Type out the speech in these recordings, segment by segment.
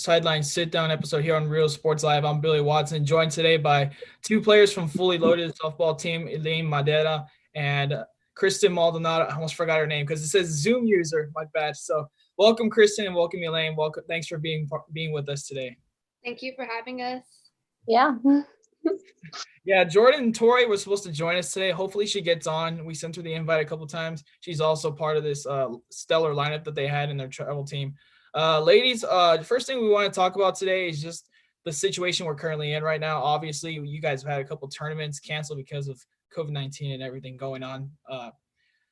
Sideline Sitdown episode here on Real Sports Live. I'm Billy Watson, joined today by two players from Fully Loaded softball team, Elaine, Madera, and Kristin Maldonado. I almost forgot her name because it says Zoom user, my bad. So welcome, Kristin, and welcome, Elaine. Welcome. Thanks for being with us today. Thank you for having us. Yeah. Yeah, Jordyn and Torre was supposed to join us today. Hopefully she gets on. We sent her the invite a couple times. She's also part of this stellar lineup that they had in their travel team. Ladies, the first thing we want to talk about today is just the situation we're currently in right now. Obviously, you guys have had a couple tournaments canceled because of COVID-19 and everything going on,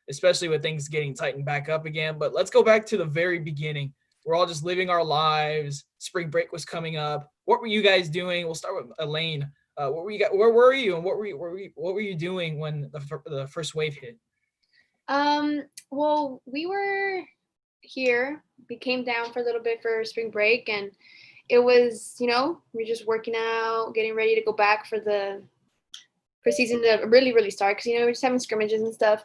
especially with things getting tightened back up again. But let's go back to the very beginning. We're all just living our lives. Spring break was coming up. What were you guys doing? We'll start with Elaine. Where were you, and what were you doing when the first wave hit? Well, we were here. We came down for a little bit for spring break, and it was, we're just working out, getting ready to go back for season to really start, because we're just having scrimmages and stuff.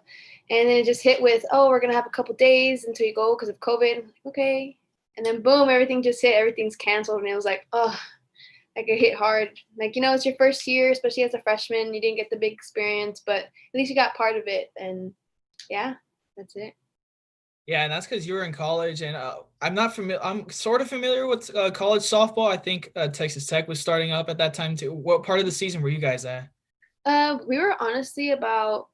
And then it just hit with, we're gonna have a couple days until you go because of COVID. Okay, and then boom, everything just hit. Everything's canceled, and it was like, like it hit hard. Like, it's your first year, especially as a freshman. You didn't get the big experience, but at least you got part of it. And yeah, that's it. Yeah, and that's because you were in college, and I'm not familiar. I'm sort of familiar with college softball. I think Texas Tech was starting up at that time too. What part of the season were you guys at? We were honestly about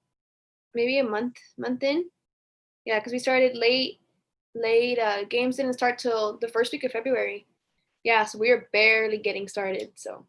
maybe a month in. Yeah, because we started late. Games didn't start till the first week of February. Yeah, so we were barely getting started. So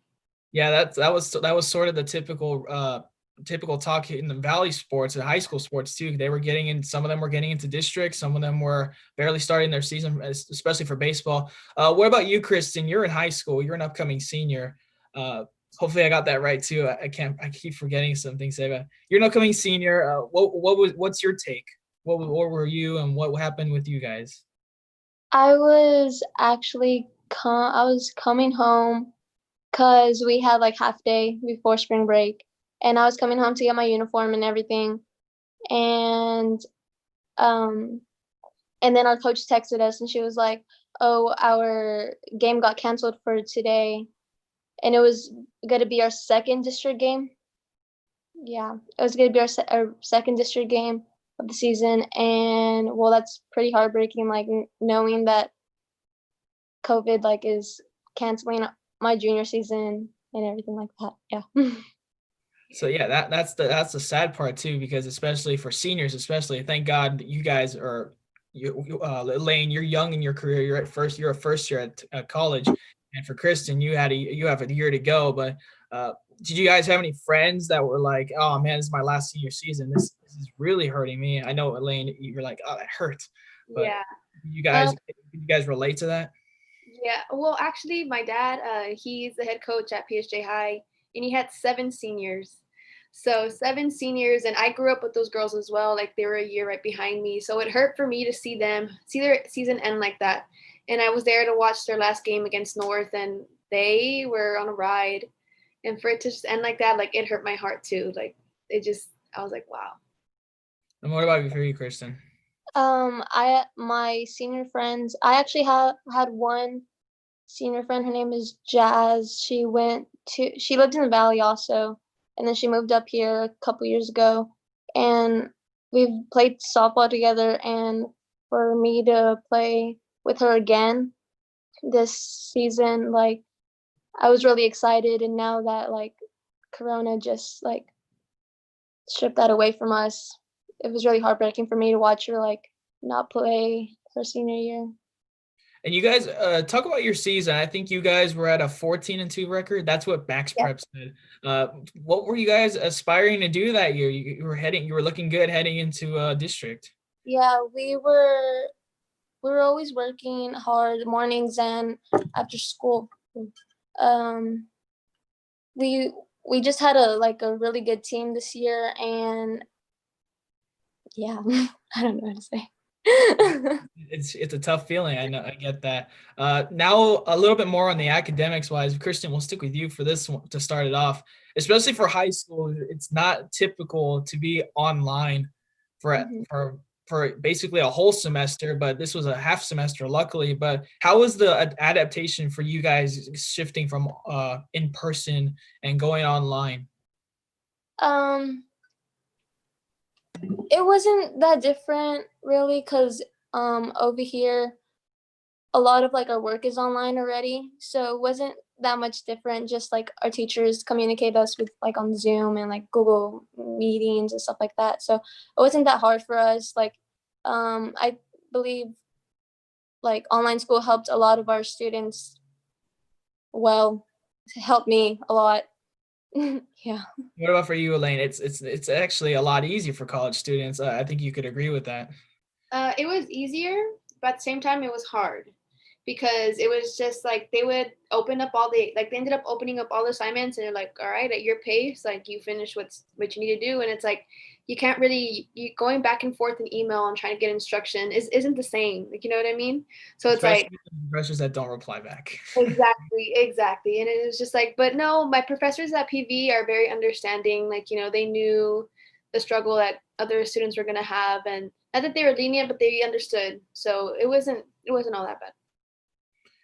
yeah, that was sort of the typical talk in the Valley sports and high school sports too. They were getting in. Some of them were getting into districts. Some of them were barely starting their season, especially for baseball. What about you, Kristin? You're in high school. You're an upcoming senior. Hopefully, I got that right too. I keep forgetting some things. You're an upcoming senior. What's your take? What were you, and what happened with you guys? I was actually I was coming home because we had like half day before spring break, and I was coming home to get my uniform and everything, and then our coach texted us, and she was like, "Oh, our game got canceled for today," and it was going to be our second district game. Yeah, it was going to be our second district game of the season, and well, that's pretty heartbreaking, like knowing that COVID like is canceling my junior season and everything like that. Yeah. So yeah, that's the sad part too, because especially for seniors, thank God that you guys are, Elaine, you're young in your career. You're a first year at college, and for Kristin, you have a year to go. But did you guys have any friends that were like, "Oh man, this is my last senior season. This is really hurting me"? I know, Elaine, you're like, "Oh, that hurts." But yeah. You guys relate to that? Yeah. Well, actually, my dad, he's the head coach at PSJ High, and he had 7 seniors. So 7 seniors, and I grew up with those girls as well. Like, they were a year right behind me. So it hurt for me to see their season end like that. And I was there to watch their last game against North, and they were on a ride. And for it to just end like that, like, it hurt my heart too. Like, I was like, wow. And what about for you, Kristin? My senior friends, I actually had one senior friend. Her name is Jazz. She lived in the Valley also, and then she moved up here a couple years ago, and we've played softball together. And for me to play with her again this season, like, I was really excited. And now that like Corona just like stripped that away from us, it was really heartbreaking for me to watch her like not play her senior year. And you guys talk about your season. I think you guys were at a 14-2 record. That's what Max Prep said. What were you guys aspiring to do that year? You were looking good heading into district. Yeah, we were always working hard mornings and after school. We just had a really good team this year, and yeah, I don't know what to say. It's a tough feeling. I know, I get that. Now a little bit more on the academics wise. Kristin, we'll stick with you for this one to start it off. Especially for high school, it's not typical to be online for for basically a whole semester, but this was a half semester, luckily. But how was the adaptation for you guys shifting from in person and going online? Um, it wasn't that different really, because over here a lot of like our work is online already, so it wasn't that much different. Just like our teachers communicate us with like on Zoom and like Google meetings and stuff like that. So it wasn't that hard for us. Like I believe like online school helped a lot of our students. Well, it helped me a lot. Yeah. What about for you, Elaine? It's actually a lot easier for college students. I think you could agree with that. It was easier, but at the same time, it was hard because it was just like they would open up they ended up opening up all the assignments, and they're like, all right, at your pace, like you finish what you need to do. And it's like, you can't really, you going back and forth in email and trying to get instruction isn't the same. Like, you know what I mean? So it's Especially like, the professors that don't reply back. exactly. And it was just like, but no, my professors at PV are very understanding. Like, you know, they knew the struggle that other students were going to have, and not that they were lenient, but they understood. So it wasn't all that bad.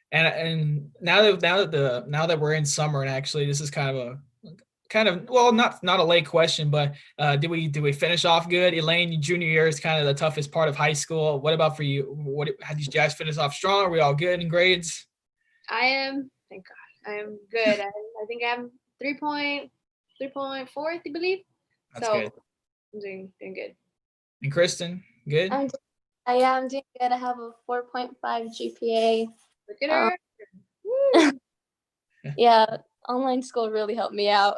And now that we're in summer, and actually this is kind of well, not a late question, but did we finish off good? Elaine, your junior year is kind of the toughest part of high school. What about for you? How did you guys finish off strong? Are we all good in grades? Thank God, I am good. I think I'm 3.4, I believe. That's So good. I'm doing good. And Kristin, good? I'm doing good. I have a 4.5 GPA. Look at her. Woo. Yeah, online school really helped me out.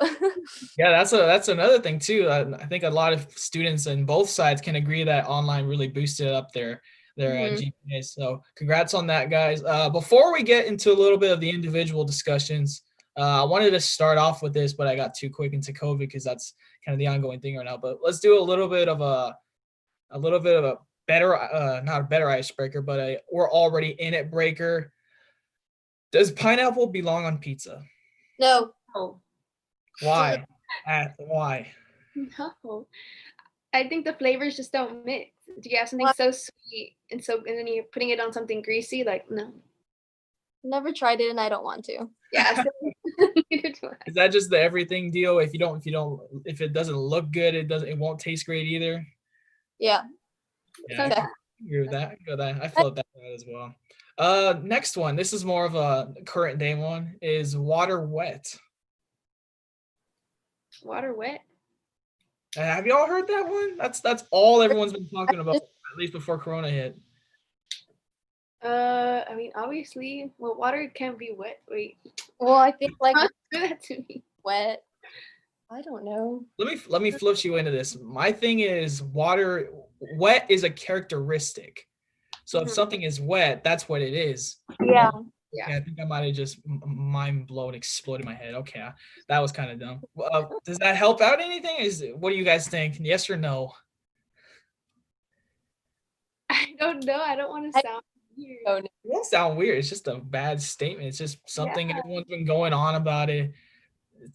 Yeah, that's another thing too. I think a lot of students on both sides can agree that online really boosted up their GPA. So congrats on that, guys. Before we get into a little bit of the individual discussions, I wanted to start off with this, but I got too quick into COVID because that's kind of the ongoing thing right now. But let's do a little bit of a better, not a better icebreaker, but we're already in it breaker. Does pineapple belong on pizza? No. Why? Why? No. I think the flavors just don't mix. Do you have something so sweet and then you're putting it on something greasy? Like, no. Never tried it and I don't want to. Yeah. Is that just the everything deal? If it doesn't look good, it won't taste great either. Yeah. Yeah, I agree with that. I float that out as well. Next one. This is more of a current day one. Is water wet? Water wet? Have y'all heard that one? That's all everyone's been talking about, at least before Corona hit. I mean, obviously, well, water can be wet. Wait. Well, I think like do that to me. Wet. I don't know. Let me flip you into this. My thing is wet is a characteristic. So if something is wet, that's what it is. Yeah. Yeah, I think I might have just mind blown, exploded my head. Okay, that was kind of dumb. Does that help out anything? What do you guys think? Yes or no? I don't know. I don't want to sound weird. It won't sound weird. It's just a bad statement. It's just something everyone's been going on about it.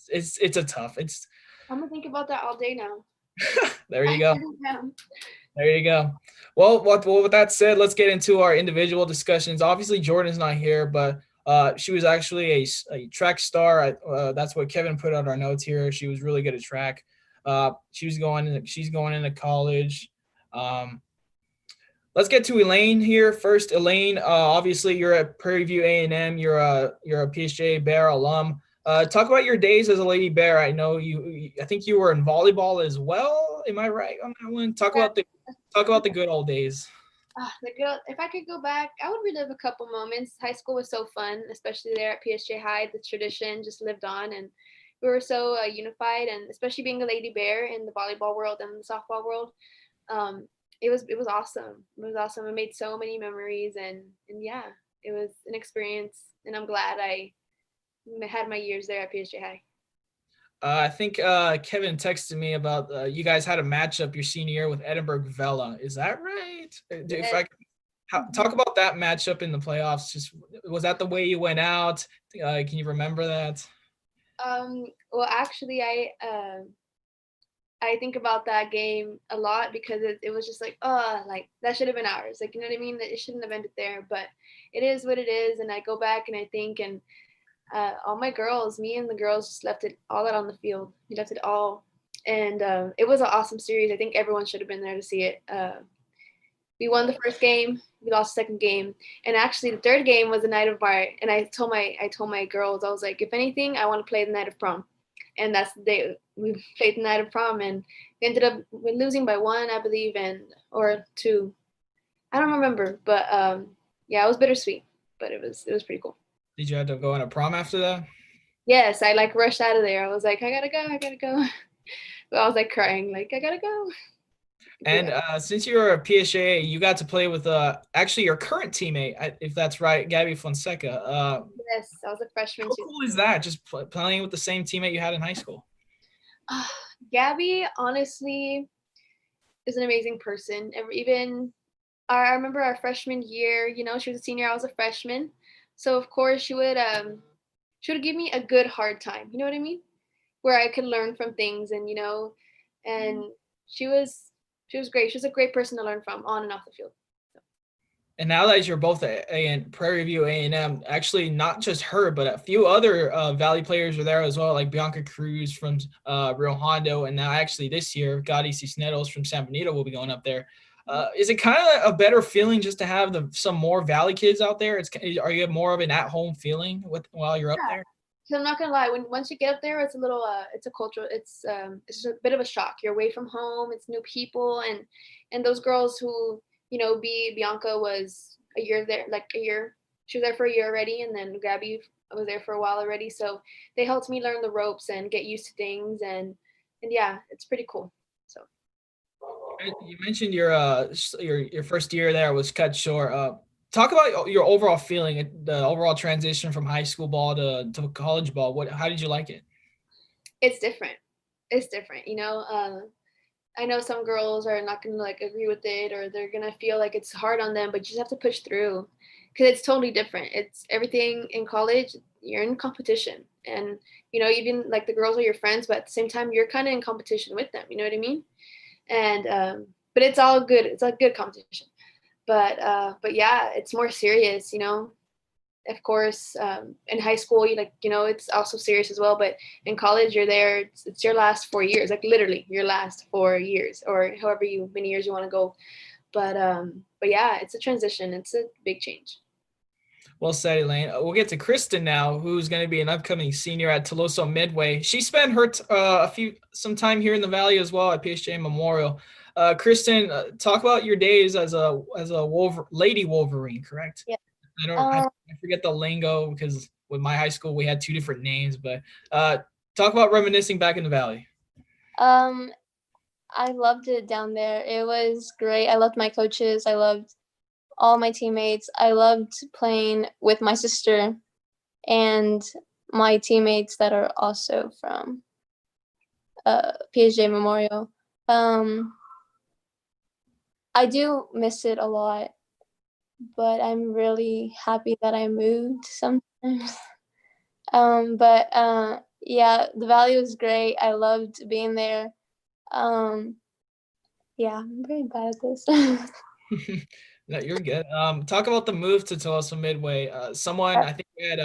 It's a tough. I'm gonna think about that all day now. There you go. There you go. Well, with that said, let's get into our individual discussions. Obviously, Jordyn's not here, but she was actually a track star. That's what Kevin put on our notes here. She was really good at track. She's going into college. Let's get to Elaine here first. Elaine, obviously you're at Prairie View A&M. You're a PSJ Bear alum. Talk about your days as a Lady Bear. I know I think you were in volleyball as well. Am I right on that one? Talk about the good old days. If I could go back, I would relive a couple moments. High school was so fun, especially there at PSJ High. The tradition just lived on, and we were so unified. And especially being a Lady Bear in the volleyball world and the softball world, it was awesome. It was awesome. I made so many memories, and yeah, it was an experience. And I'm glad I had my years there at PSJ High. I think Kevin texted me about you guys had a matchup your senior year with Edinburgh Vela. Is that right? If I talk about that matchup in the playoffs, just was that the way you went out? Can you remember that? Well, actually, I I think about that game a lot because it was just like, oh, like that should have been ours. Like, you know what I mean? It shouldn't have ended there, but it is what it is. And I go back and I think, and all my girls, me and the girls just left it all out on the field. We left it all. And it was an awesome series. I think everyone should have been there to see it. We won the first game. We lost the second game, and actually the third game was the night of our. And I told my girls, I was like, if anything, I want to play the night of prom, and that's the day we played the night of prom, and we ended up losing by 1, I believe, or 2. I don't remember, but yeah, it was bittersweet, but it was pretty cool. Did you have to go on a prom after that? Yes, I like rushed out of there. I was like, I gotta go. But I was like crying, like I gotta go. And since you were a PSJA, you got to play with actually your current teammate, if that's right, Gabby Fonseca. Yes, I was a freshman How too. cool is that? Just playing with the same teammate you had in high school. Gabby, honestly, is an amazing person. Even I remember our freshman year. You know, she was a senior. I was a freshman, so of course she would give me a good hard time. You know what I mean? Where I could learn from things, and and she was great. She was a great person to learn from on and off the field. And now that you're both at Prairie View A&M, actually not just her, but a few other Valley players are there as well, like Bianca Cruz from Rio Hondo, and now actually this year, Gotti Cisneros from San Benito will be going up there. Is it kind of a better feeling just to have some more Valley kids out there? Are you more of an at-home feeling while you're up there? So I'm not gonna lie. Once you get up there, it's a little, it's a cultural, it's a bit of a shock. You're away from home. It's new people, and those girls who Bianca was a year there, like a year. She was there for a year already, and then Gabby was there for a while already. So they helped me learn the ropes and get used to things, and yeah, it's pretty cool. So you mentioned your first year there was cut short. Talk about your overall feeling, the overall transition from high school ball to college ball. How did you like it? it's different. It's different, I know some girls are not gonna like agree with it, or they're gonna feel like it's hard on them, but you just have to push through because it's totally different. It's everything in college. You're in competition, and even like the girls are your friends, but at the same time, you're kind of in competition with them. You know what I mean? And but it's all good. It's a good competition. But yeah, it's more serious. Of course, in high school, it's also serious as well. But in college, you're there. It's your last 4 years, like literally your last 4 years, or however many years you want to go. But yeah, it's a transition. It's a big change. Well said, Elaine. We'll get to Kristin now, who's going to be an upcoming senior at Toloso Midway. She spent her some time here in the Valley as well at PSJ Memorial. Kristin, talk about your days as a Lady Wolverine, correct? Yeah. I forget the lingo because with my high school we had 2 different names, but talk about reminiscing back in the Valley. I loved it down there. It was great. I loved my coaches. I loved all my teammates. I loved playing with my sister and my teammates that are also from PSJ Memorial. I do miss it a lot, but I'm really happy that I moved sometimes. Yeah, the Valley was great. I loved being there. Yeah, I'm very bad at this. No, you're good. Talk about the move to Tolosa Midway. Someone I think we had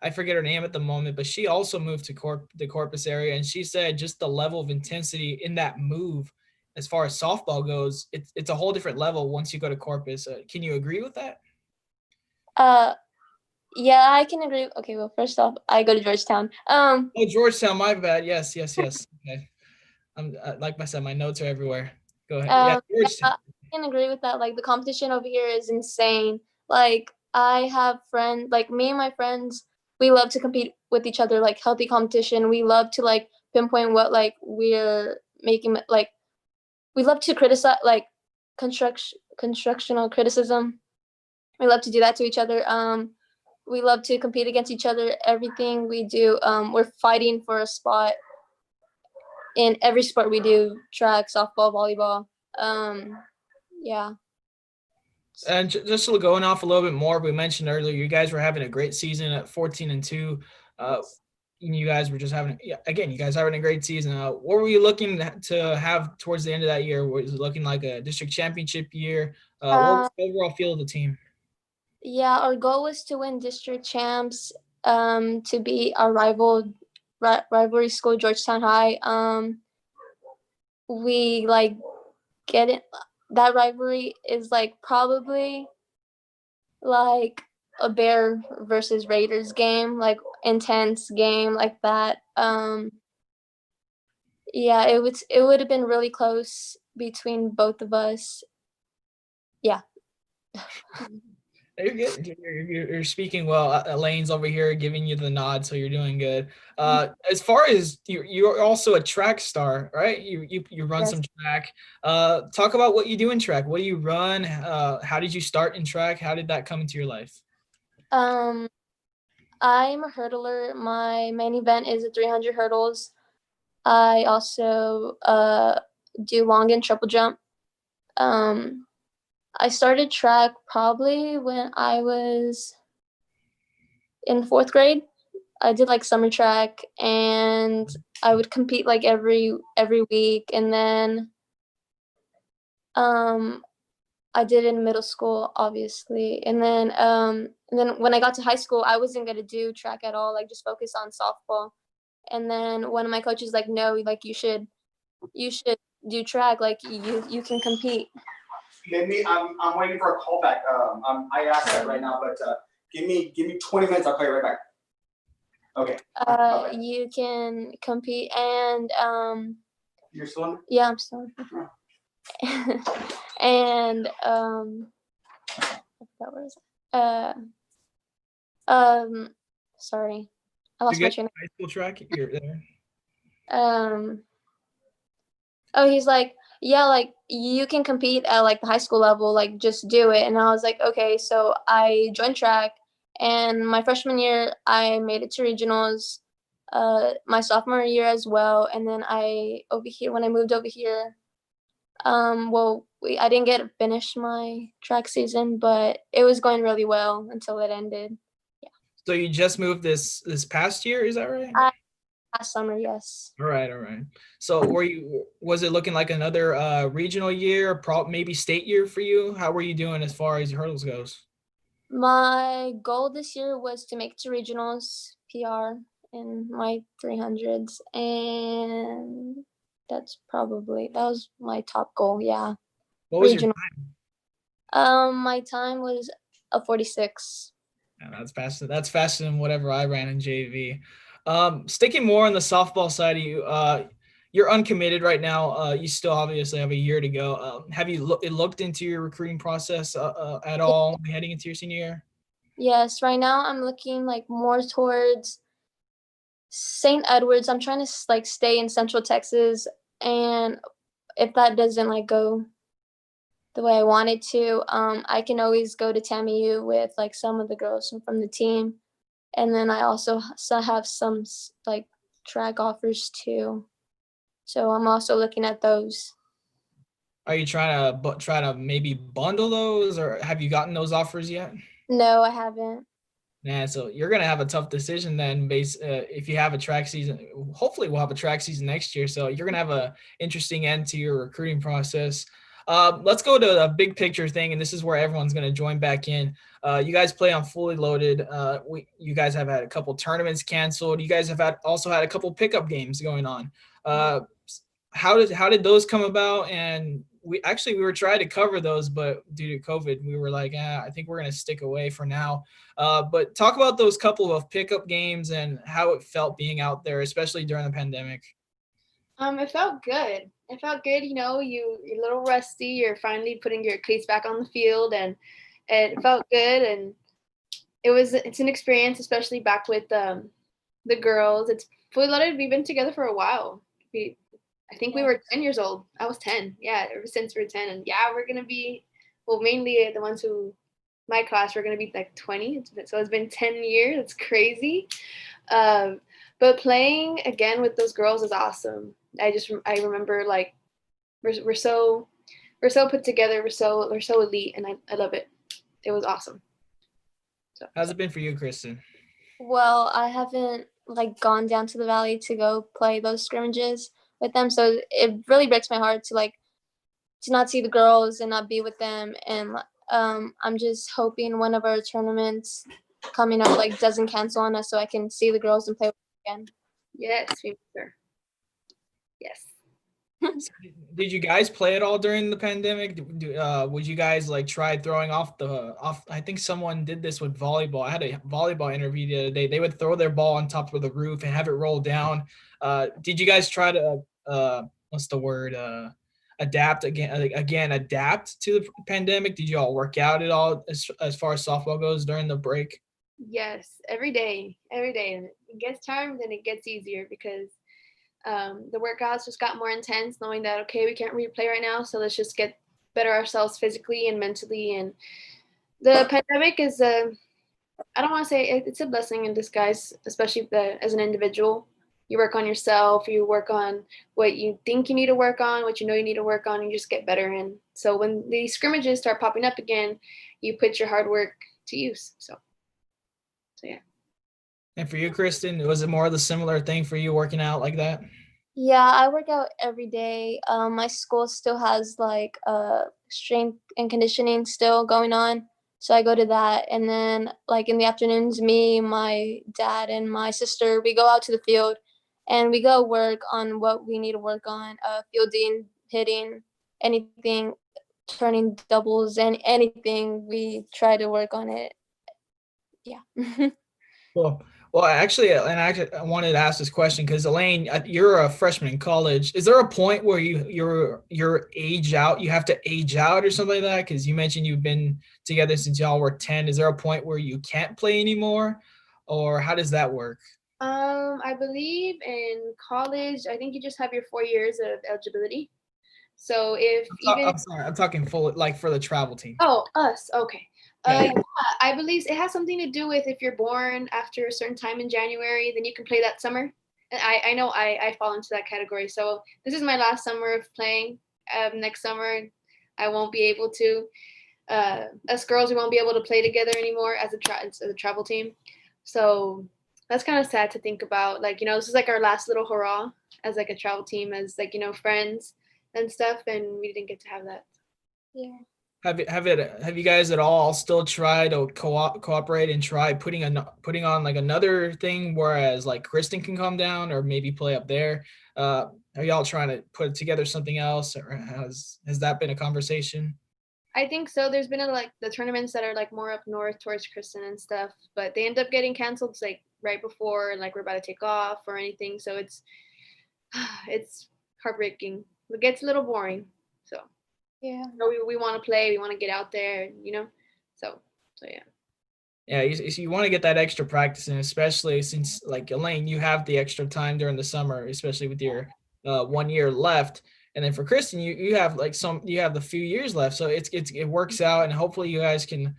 I forget her name at the moment, but she also moved to the Corpus area, and she said just the level of intensity in that move, as far as softball goes, it's a whole different level once you go to Corpus. Can you agree with that? Yeah, I can agree. Okay, well, first off, I go to Georgetown. Oh, Georgetown, my bad. Yes. Okay. Like I said, my notes are everywhere. Go ahead. Yeah, Georgetown. I can agree with that. Like, the competition over here is insane. Like, I have friends, like me and my friends, we love to compete with each other, like healthy competition. We love to like pinpoint what like we're making, like we love to criticize, like constructional criticism. We love to do that to each other. We love to compete against each other. Everything we do, we're fighting for a spot in every sport we do: track, softball, volleyball. Yeah. And just going off a little bit more, we mentioned earlier, you guys were having a great season at 14-2. you guys were just having, again, you guys having a great season. What were you looking to have towards the end of that year? Was it looking like a district championship year? What was the overall feel of the team? Yeah, our goal was to win district champs, to beat our rivalry school, Georgetown High. We like get it. That rivalry is like probably like a Bear versus Raiders game, like intense game like that. Yeah, it would have been really close between both of us. Yeah. You're good. You're speaking well. Elaine's over here giving you the nod, so you're doing good. As far as you're also a track star, right? You run some track. Talk about what you do in track. What do you run? How did you start in track? How did that come into your life? I'm a hurdler. My main event is the 300 hurdles. I also do long and triple jump. I started track probably when I was in 4th grade. I did like summer track, and I would compete like every week, and then I did in middle school, obviously, and then when I got to high school, I wasn't gonna do track at all, like just focus on softball. And then one of my coaches like, no, like you should do track, like you can compete. I'm waiting for a call back. I asked that right now, but give me 20 minutes. I'll call you right back. Okay. You can compete, and You're still on? yeah, I'm still on. And what was sorry, I lost my train. High school track, you're there. Oh, he's like, yeah, like you can compete at like the high school level, like just do it. And I was like, okay. So I joined track, and my freshman year I made it to regionals, my sophomore year as well. And then when I moved over here, I didn't get to finish my track season, but it was going really well until it ended. Yeah. So you just moved this past year, is that right? Last summer, yes. All right. So was it looking like another regional year, maybe state year for you? How were you doing as far as your hurdles goes? My goal this year was to make it to regionals, PR in my 300s, and that was my top goal. Yeah. What was your time? My time was a 46. Yeah, that's faster than whatever I ran in JV. Sticking more on the softball side of you, you're uncommitted right now. You still obviously have a year to go. Have you looked into your recruiting process at all heading into your senior year? Yes, right now I'm looking like more towards St. Edwards. I'm trying to like stay in Central Texas, and if that doesn't like go the way I wanted to, I can always go to TAMU with like some of the girls from the team. And then I also have some like track offers too. So I'm also looking at those. Are you trying to maybe bundle those, or have you gotten those offers yet? No, I haven't. Yeah, so you're gonna have a tough decision then. If you have a track season, hopefully we'll have a track season next year. So you're gonna have a interesting end to your recruiting process. Let's go to a big picture thing, and this is where everyone's gonna join back in. You guys play on Fully Loaded. You guys have had a couple tournaments canceled. You guys have also had a couple pickup games going on. How did those come about? And we were trying to cover those, but due to COVID, we were like, I think we're gonna stick away for now. But talk about those couple of pickup games and how it felt being out there, especially during the pandemic. It felt good. You know, you're a little rusty. You're finally putting your cleats back on the field, and it felt good. And it's an experience, especially back with the girls. It's Fully Loaded. We've been together for a while. I think we were 10 years old. I was 10. Yeah, ever since we were 10. And yeah, we're going to be, mainly the ones my class, we're going to be like 20. So it's been 10 years. It's crazy. But playing again with those girls is awesome. I remember like we're so put together. We're so elite, and I love it. It was awesome. So how's it been for you, Kristin? Well, I haven't like gone down to the valley to go play those scrimmages with them. So it really breaks my heart to like to not see the girls and not be with them. And I'm just hoping one of our tournaments coming up like doesn't cancel on us so I can see the girls and play with them again. Yes, we sure. Yes. Did you guys play at all during the pandemic? Would you guys like try throwing off? I think someone did this with volleyball. I had a volleyball interview the other day. They would throw their ball on top of the roof and have it roll down. Did you guys try to what's the word? Adapt adapt to the pandemic? Did you all work out at all as far as softball goes during the break? Yes, every day. And it gets tired, then it gets easier because the workouts just got more intense, knowing that okay, we can't really play right now, so let's just get better ourselves physically and mentally. And the pandemic is I don't want to say it's a blessing in disguise, especially as an individual. You work on yourself, you work on what you think you need to work on, what you know you need to work on, and you just get better. And so when these scrimmages start popping up again, you put your hard work to use. So yeah. And for you, Kristin, was it more of the similar thing for you working out like that? Yeah, I work out every day. My school still has like strength and conditioning still going on. So I go to that. And then like in the afternoons, me, my dad, and my sister, we go out to the field and we go work on what we need to work on, fielding, hitting, anything, turning doubles, and anything. We try to work on it. Yeah. Well, I wanted to ask this question because Elaine, you're a freshman in college. Is there a point where you're age out? You have to age out or something like that? Because you mentioned you've been together since y'all were 10. Is there a point where you can't play anymore, or how does that work? I believe in college, I think you just have your 4 years of eligibility. So if even I'm sorry, I'm talking full like for the travel team. oh us okay. Yeah. Yeah, I believe it has something to do with if you're born after a certain time in January, then you can play that summer. And I know I fall into that category. So this is my last summer of playing. Next summer, I won't be able to. Us girls, we won't be able to play together anymore as a travel team. So that's kind of sad to think about. Like, this is like our last little hurrah as like a travel team, as like, friends and stuff. And we didn't get to have that. Yeah. Have you guys at all still tried to cooperate and try putting on like another thing, whereas like Kristin can come down or maybe play up there? Are y'all trying to put together something else, or has that been a conversation? I think so. There's been like the tournaments that are like more up north towards Kristin and stuff, but they end up getting canceled like right before like we're about to take off or anything. So it's heartbreaking. It gets a little boring. So Yeah. we want to play. We want to get out there. So yeah. Yeah, you want to get that extra practice in, especially since like Elaine, you have the extra time during the summer, especially with your 1 year left. And then for Kristin, you have like you have the few years left, so it works out, and hopefully you guys can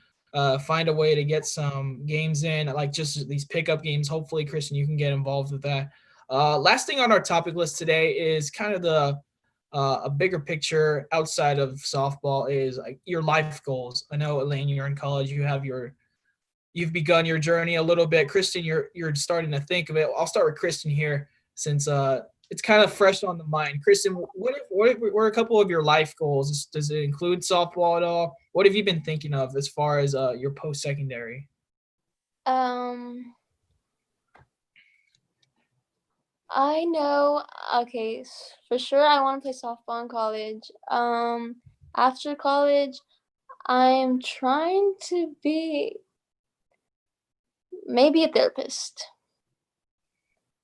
find a way to get some games in, like just these pickup games. Hopefully, Kristin, you can get involved with that. Last thing on our topic list today is kind of a bigger picture outside of softball is like your life goals. I know, Elaine, you're in college, you've begun your journey a little bit. Kristin, you're starting to think of it. I'll start with Kristin here since it's kind of fresh on the mind. Kristin, what were a couple of your life goals? Does it include softball at all? What have you been thinking of as far as your post-secondary? I know, okay, for sure I want to play softball in college. After college, I'm trying to be maybe a therapist.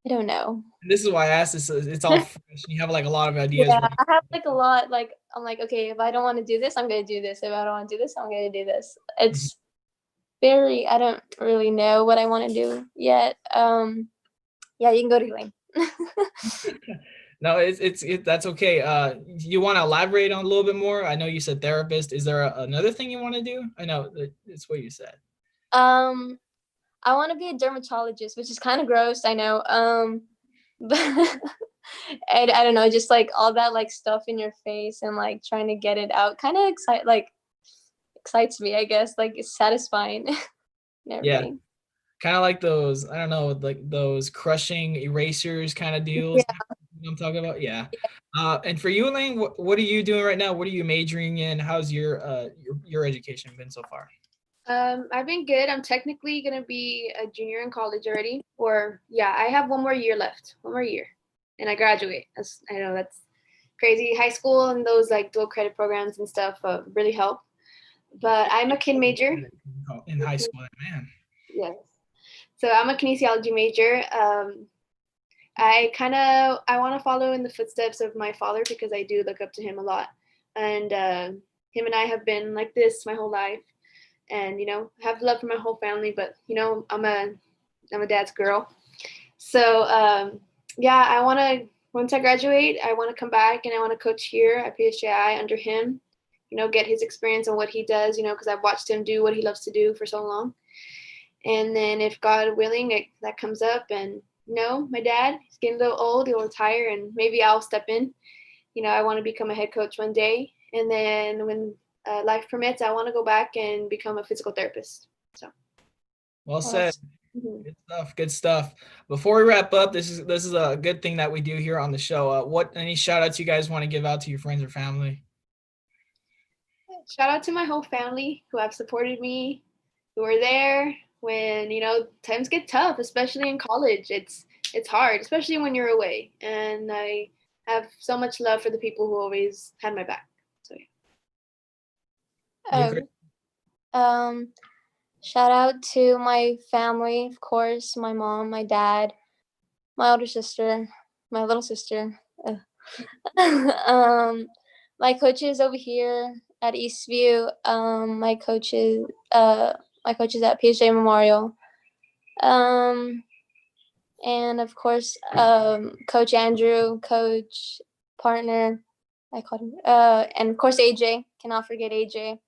I don't know. This is why I asked this. It's all fresh. You have like a lot of ideas. Yeah, I have like a lot. Like I'm like, okay, if I don't want to do this, I'm gonna do this. If I don't want to do this, I'm gonna do this. It's very. I don't really know what I want to do yet. Yeah, you can go to Elaine. No, it's that's okay. You want to elaborate on a little bit more? I know you said therapist. Is there another thing you want to do? I know it's what you said. I want to be a dermatologist, which is kind of gross, I know. But and I don't know, just like all that like stuff in your face and like trying to get it out kind of excites me, I guess. Like it's satisfying and everything. kind of like those, I don't know, like those crushing erasers kind of deals. Yeah. You know what I'm talking about? Yeah. And for you, Elaine, what are you doing right now? What are you majoring in? How's your education been so far? I've been good. I'm technically gonna be a junior in college already, or yeah, I have one more year left, and I graduate. I know that's crazy. High school and those like dual credit programs and stuff really help. But I'm a kin major. In high school, man. Yes. So I'm a kinesiology major. I want to follow in the footsteps of my father because I do look up to him a lot, and him and I have been like this my whole life, and have love for my whole family. But I'm a dad's girl, so yeah, I want to once I graduate, I want to come back and I want to coach here at PSJI under him. Get his experience on what he does. Because I've watched him do what he loves to do for so long. And then if God willing, that comes up and my dad, he's getting a little old, he'll retire and maybe I'll step in. I want to become a head coach one day. And then when life permits, I want to go back and become a physical therapist. So. Well said. Good stuff. Good stuff. Before we wrap up, this is a good thing that we do here on the show. Any shout outs you guys want to give out to your friends or family? Shout out to my whole family who have supported me, who are there when times get tough, especially in college. It's hard, especially when you're away, and I have so much love for the people who always had my back. So yeah. Shout out to my family, of course, my mom, my dad, my older sister, my little sister, my coaches over here at Eastview, my coaches at PSJ Memorial, and of course, Coach Andrew, Coach Partner, I called him, and of course AJ. Cannot forget AJ.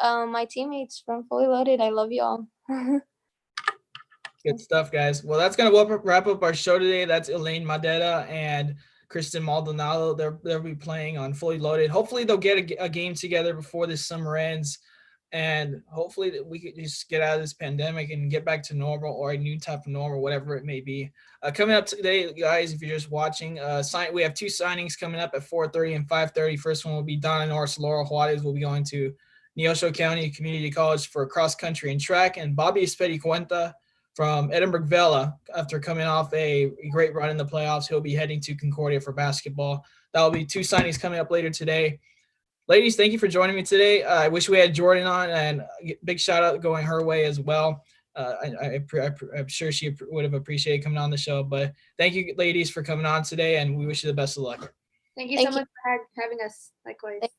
My teammates from Fully Loaded. I love y'all. Good stuff, guys. Well, that's gonna wrap up our show today. That's Elaine Madera and Kristin Maldonado. They'll be playing on Fully Loaded. Hopefully, they'll get a game together before this summer ends, and hopefully that we could just get out of this pandemic and get back to normal or a new type of normal, whatever it may be. Coming up today, guys, if you're just watching, we have two signings coming up at 4:30 and 5:30. First one will be Donna Norris, Laura Juarez will be going to Neosho County Community College for cross country and track, and Bobby Espericuenta from Edinburgh Vela, after coming off a great run in the playoffs, he'll be heading to Concordia for basketball. That will be two signings coming up later today. Ladies, thank you for joining me today. I wish we had Jordyn on, and big shout out going her way as well. I'm sure she would have appreciated coming on the show, but thank you, ladies, for coming on today, and we wish you the best of luck. Thank you so much for having us. Likewise.